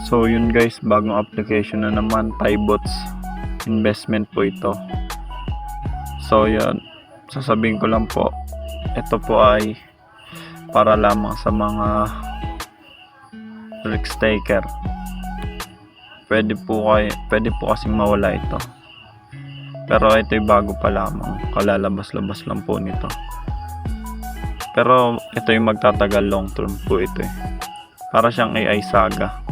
So yun guys, bagong application na naman, Thaibots investment po ito. So yun, sasabihin ko lang po, ito po ay para lamang sa mga risk taker. Pwede po kasing mawala ito. Pero ito ay bago pa lamang, kalalabas-labas lang po nito. Pero ito yung magtatagal, long term po ito eh. Para siyang AI Saga.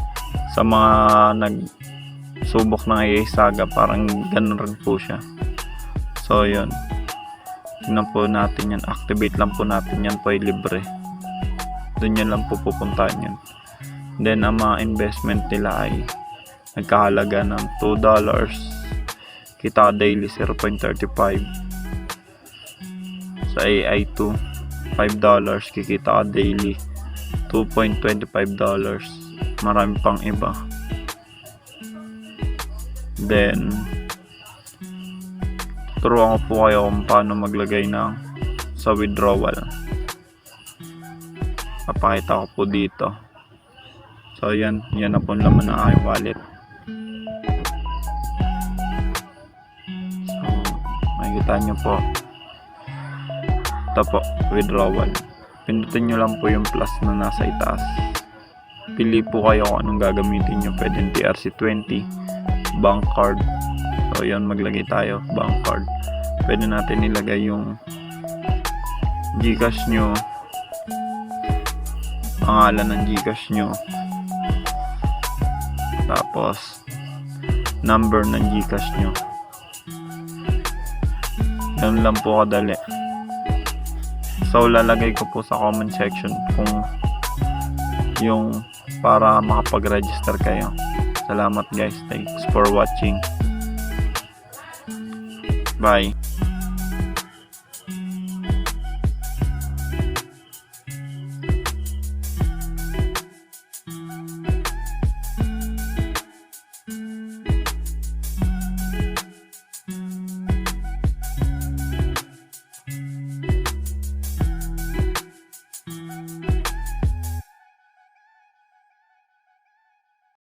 Sa mga nagsubok ng AI Saga, parang ganun rin po siya. So yun, tingnan po natin yan, activate lang po natin yan, po ay libre. Doon yan lang po pupuntahan yan. Then ang mga investment nila ay nagkahalaga ng $2, kita daily 0.35. Sa AI2 $5, kikita ka daily $2.25. Marami pang iba. Then turuan ko po kayo kung paano maglagay ng sa withdrawal. Papakita ko po dito. So yan na po laman ng aking wallet. So makikita nyo po, ito po, withdrawal. Pindutin nyo lang po yung plus na nasa itaas. Pili po kayo kung anong gagamitin nyo. Pwede TRC20, bank card. So yun, maglagay tayo bank card. Pwede natin ilagay yung Gcash nyo, pangalan ng Gcash nyo, tapos number ng Gcash nyo. Yan lang po kadali. So lalagay ko po sa comment section kung yung para makapag-register kayo. Salamat guys, thanks for watching. Bye.